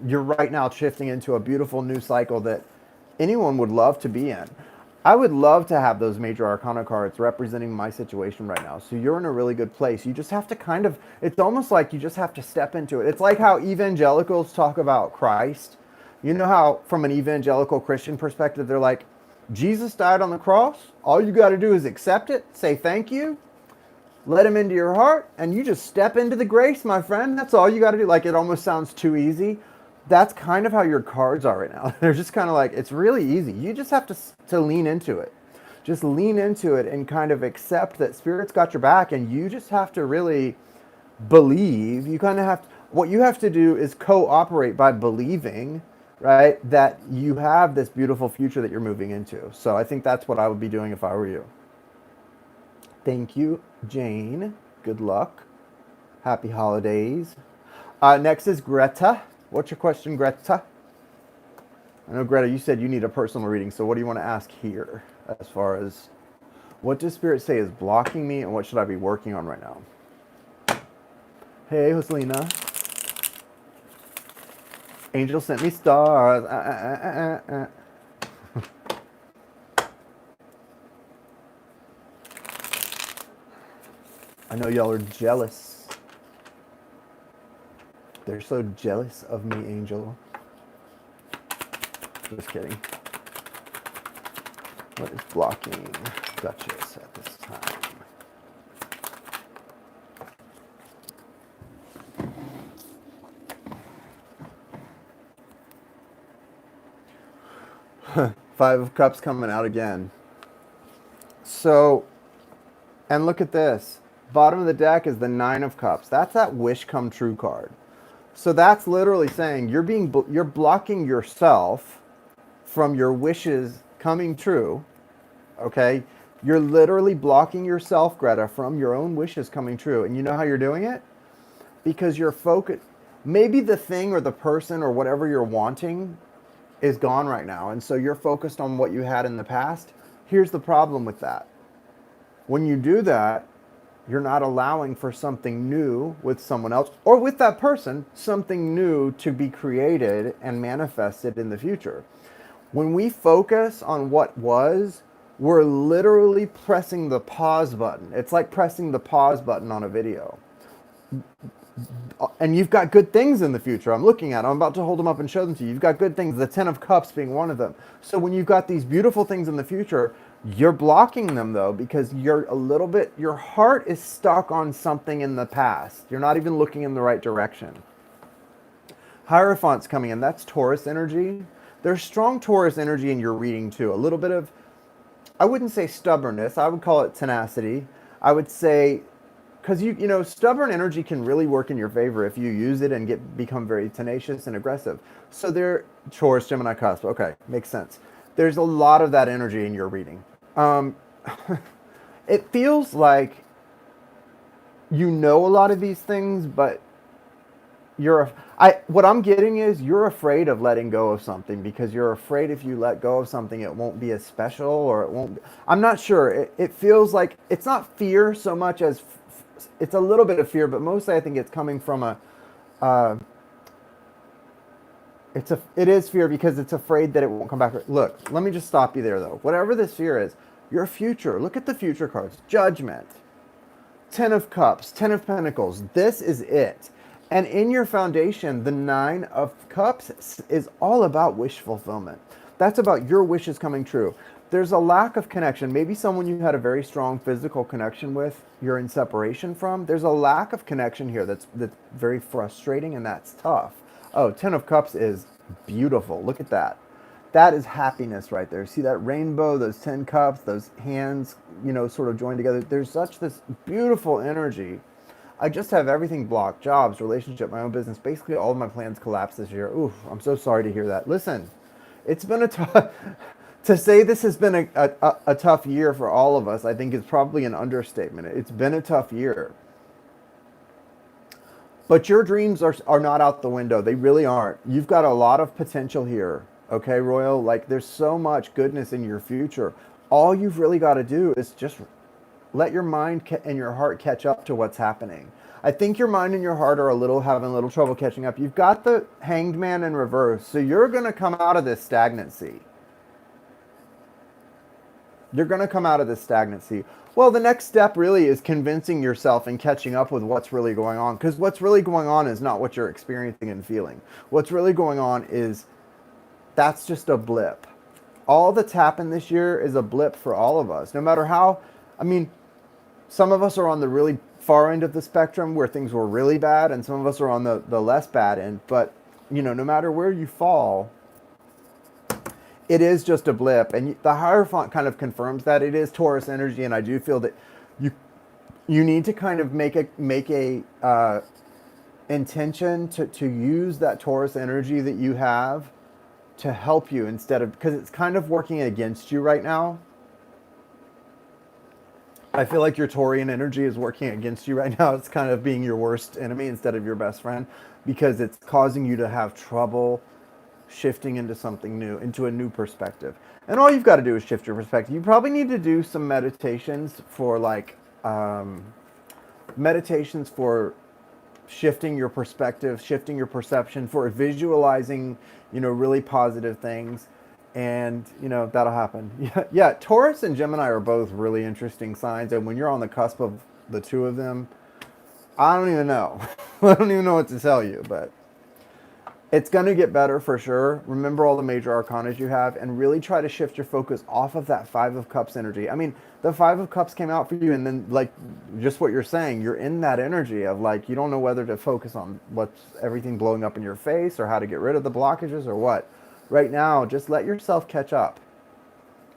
Speaker 1: You're right now shifting into a beautiful new cycle that anyone would love to be in. I would love to have those major arcana cards representing my situation right now. So you're in a really good place. You just have to kind of, it's almost like you just have to step into it. It's like how evangelicals talk about Christ. You know how from an evangelical Christian perspective, they're like, Jesus died on the cross. All you got to do is accept it, say thank you, let him into your heart, and you just step into the grace, my friend. That's all you got to do. Like, it almost sounds too easy. That's kind of how your cards are right now. They're just kind of like, it's really easy. You just have to lean into it. Just lean into it and kind of accept that Spirit's got your back, and you just have to really believe. You kind of have to, what you have to do is cooperate by believing, right, that you have this beautiful future that you're moving into. So I think that's what I would be doing if I were you. Thank you, Jane. Good luck. Happy holidays. Next is Greta. What's your question, Greta? I know, Greta, you said you need a personal reading, so what do you want to ask here as far as what does Spirit say is blocking me and what should I be working on right now? Hey, Joselina. Angel sent me stars. I know y'all are jealous. They're so jealous of me, Angel. Just kidding. What is blocking Duchess at this time? 5 of Cups coming out again. So, and look at this. Bottom of the deck is the 9 of Cups. That's that wish come true card. So that's literally saying you're blocking yourself from your wishes coming true. Okay? You're literally blocking yourself, Greta, from your own wishes coming true. And you know how you're doing it? Because you're focused. Maybe the thing or the person or whatever you're wanting is gone right now. And so you're focused on what you had in the past. Here's the problem with that. When you do that, You're not allowing for something new with someone else or with that person, something new to be created and manifested in the future. When we focus on what was, we're literally pressing the pause button. It's like pressing the pause button on a video. And you've got good things in the future. I'm looking at them. I'm about to hold them up and show them to you. You've got good things, the 10 of Cups being one of them. So when you've got these beautiful things in the future, you're blocking them though, because you're a little bit, your heart is stuck on something in the past. You're not even looking in the right direction. Hierophant's coming in. That's Taurus energy. There's strong Taurus energy in your reading too. A little bit of, I wouldn't say stubbornness. I would call it tenacity. I would say, because you know, stubborn energy can really work in your favor if you use it and become very tenacious and aggressive. So there, Taurus, Gemini, cusp. Okay, makes sense. There's a lot of that energy in your reading. It feels like you know a lot of these things, but what I'm getting is you're afraid of letting go of something because you're afraid if you let go of something, it won't be as special or it won't. I'm not sure. It feels like it's not fear so much as it's a little bit of fear, but mostly I think it's coming from it is fear because it's afraid that it won't come back. Look, let me just stop you there though. Whatever this fear is, your future, look at the future cards. Judgment, 10 of Cups, 10 of Pentacles. This is it. And in your foundation, the 9 of Cups is all about wish fulfillment. That's about your wishes coming true. There's a lack of connection. Maybe someone you had a very strong physical connection with, you're in separation from. There's a lack of connection here that's very frustrating, and that's tough. Oh, 10 of Cups is beautiful. Look at that. That is happiness right there. See that rainbow, those 10 cups, those hands, you know, sort of joined together. There's such this beautiful energy. I just have everything blocked. Jobs, relationship, my own business. Basically, all of my plans collapsed this year. Oof, I'm so sorry to hear that. Listen, it's been a tough... To say this has been a tough year for all of us, I think is probably an understatement. It's been a tough year. But your dreams are not out the window. They really aren't. You've got a lot of potential here. Okay, Royal? Like, there's so much goodness in your future. All you've really got to do is just let your mind and your heart catch up to what's happening. I think your mind and your heart are having a little trouble catching up. You've got the Hanged Man in reverse. So you're going to come out of this stagnancy. You're going to come out of this stagnancy. Well, the next step really is convincing yourself and catching up with what's really going on. Because what's really going on is not what you're experiencing and feeling. What's really going on is that's just a blip. All that's happened this year is a blip for all of us. No matter how, I mean, some of us are on the really far end of the spectrum where things were really bad, and some of us are on the less bad end. But, you know, no matter where you fall, it is just a blip, and the Hierophant kind of confirms that it is Taurus energy, and I do feel that you need to kind of make a intention to use that Taurus energy that you have to help you instead of, because it's kind of working against you right now. I feel like your Taurian energy is working against you right now. It's kind of being your worst enemy instead of your best friend, because it's causing you to have trouble shifting into something new, into a new perspective. And all you've got to do is shift your perspective. You probably need to do some meditations for meditations for shifting your perspective, shifting your perception, for visualizing, you know, really positive things. And, you know, that'll happen. Yeah, Taurus and Gemini are both really interesting signs. And when you're on the cusp of the two of them, I don't even know. I don't even know what to tell you, but it's going to get better for sure. Remember all the major arcana you have and really try to shift your focus off of that 5 of Cups energy. I mean, the 5 of Cups came out for you, and then, like, just what you're saying, you're in that energy of, like, you don't know whether to focus on what's everything blowing up in your face or how to get rid of the blockages or what. Right now, just let yourself catch up.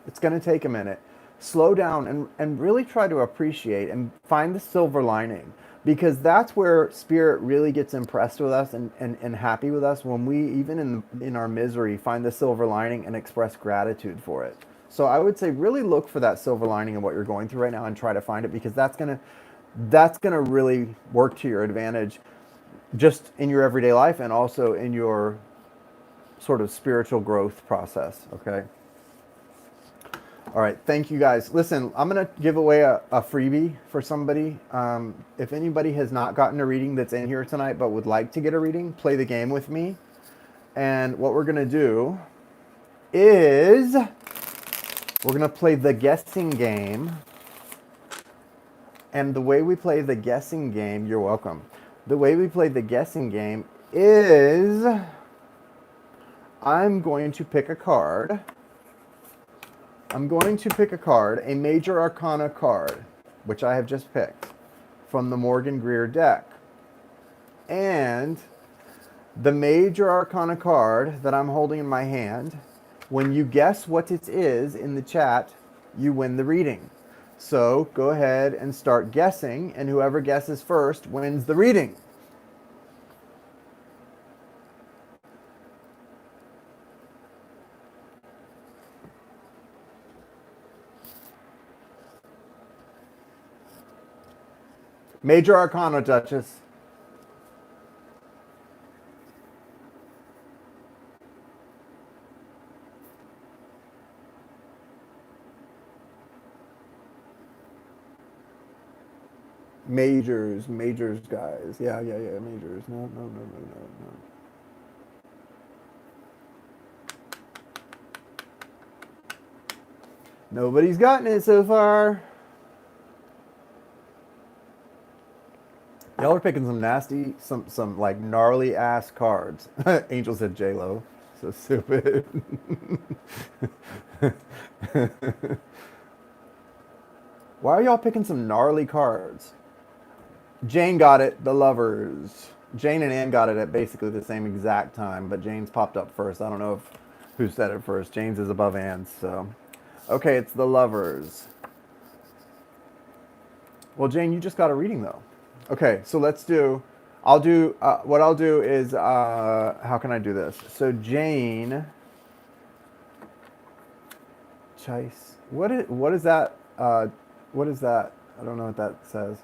Speaker 1: It's going to take a minute. Slow down and really try to appreciate and find the silver lining. Because that's where Spirit really gets impressed with us and happy with us, when we, even in our misery, find the silver lining and express gratitude for it. So I would say really look for that silver lining in what you're going through right now and try to find it, because that's gonna really work to your advantage, just in your everyday life and also in your sort of spiritual growth process, okay? All right, thank you guys. Listen, I'm going to give away a freebie for somebody. If anybody has not gotten a reading that's in here tonight but would like to get a reading, play the game with me. And what we're going to do is we're going to play the guessing game. And the way we play the guessing game, you're welcome. The way we play the guessing game is I'm going to pick a card. I'm going to pick a card, a Major Arcana card, which I have just picked from the Morgan Greer deck. And the Major Arcana card that I'm holding in my hand, when you guess what it is in the chat, you win the reading. So go ahead and start guessing, and whoever guesses first wins the reading. Major Arcana, Duchess. Majors, guys. Yeah, majors. No. Nobody's gotten it so far. Y'all are picking some nasty, some like gnarly ass cards. Angel said J-Lo. So stupid. Why are y'all picking some gnarly cards? Jane got it, the lovers. Jane and Ann got it at basically the same exact time, but Jane's popped up first. I don't know who said it first. Jane's is above Ann's, so. Okay, it's the lovers. Well, Jane, you just got a reading though. Okay, so let's do, what I'll do is, how can I do this? So Jane, Chase, what is that? What is that? I don't know what that says.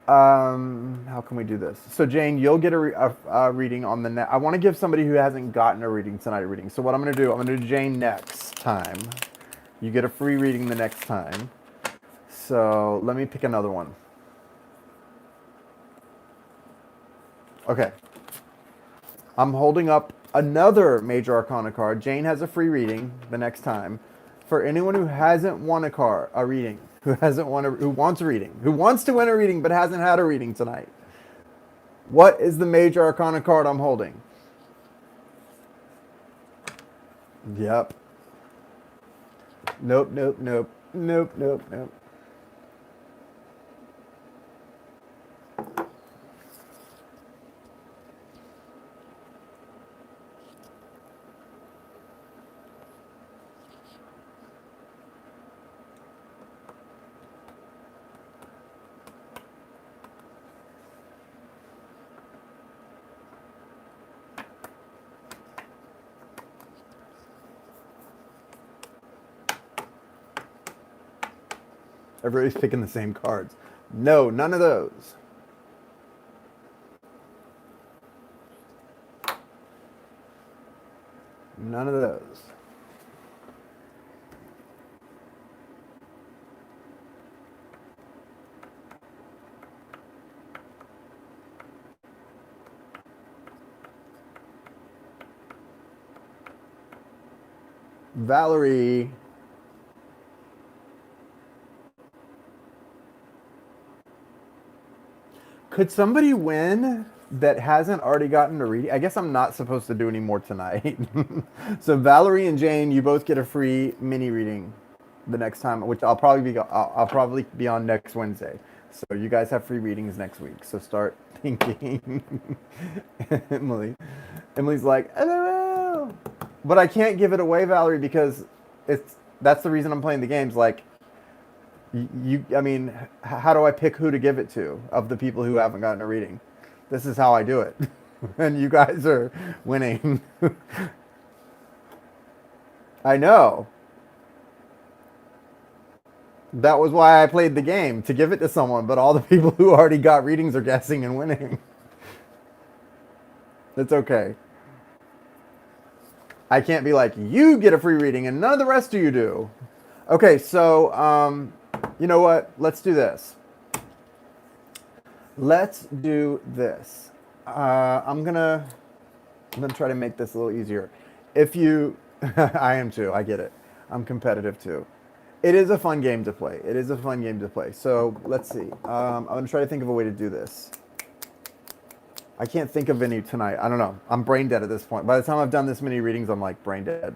Speaker 1: How can we do this? So Jane, you'll get a reading on the net. I want to give somebody who hasn't gotten a reading tonight a reading. So what I'm going to do, I'm going to do Jane next time. You get a free reading the next time. So let me pick another one. Okay. I'm holding up another Major Arcana card. Jane has a free reading the next time. For anyone who hasn't won a reading, who wants a reading, who wants to win a reading but hasn't had a reading tonight, what is the Major Arcana card I'm holding? Yep. Nope. Everybody's picking the same cards. No, none of those. None of those. Valerie. Could somebody win that hasn't already gotten a reading? I guess I'm not supposed to do any more tonight. So Valerie and Jane, you both get a free mini reading the next time, which I'll probably be on next Wednesday. So you guys have free readings next week. So start thinking. Emily's like, LOL. But I can't give it away, Valerie, because that's the reason I'm playing the games. Like, I mean, how do I pick who to give it to of the people who haven't gotten a reading? This is how I do it. And you guys are winning. I know. That was why I played the game, to give it to someone, but all the people who already got readings are guessing and winning. It's okay. I can't be like, you get a free reading and none of the rest of you do. Okay, so you know what? Let's do this. Let's do this. I'm gonna try to make this a little easier. If you, I am too. I get it. I'm competitive too. It is a fun game to play. It is a fun game to play. So let's see. I'm gonna try to think of a way to do this. I can't think of any tonight. I don't know. I'm brain dead at this point. By the time I've done this many readings, I'm like brain dead.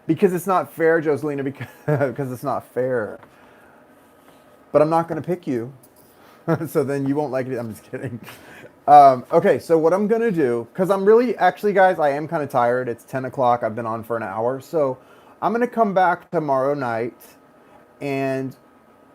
Speaker 1: Because it's not fair, Joselina, because it's not fair. But I'm not going to pick you. So then you won't like it. I'm just kidding. Okay, so what I'm going to do, because I'm really, actually, guys, I am kind of tired. It's 10 o'clock. I've been on for an hour. So I'm going to come back tomorrow night. And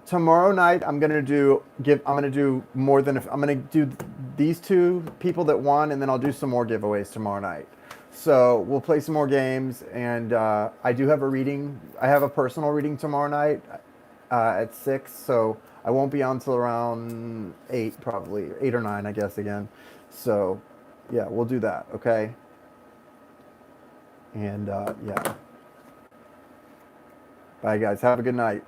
Speaker 1: tomorrow night, I'm going to do more than, I'm going to do these two people that won, and then I'll do some more giveaways tomorrow night. So we'll play some more games, and I do have a reading. I have a personal reading tomorrow night at 6, so I won't be on till around 8, probably 8 or 9, I guess, again. So yeah, we'll do that, okay? And yeah. Bye, guys. Have a good night.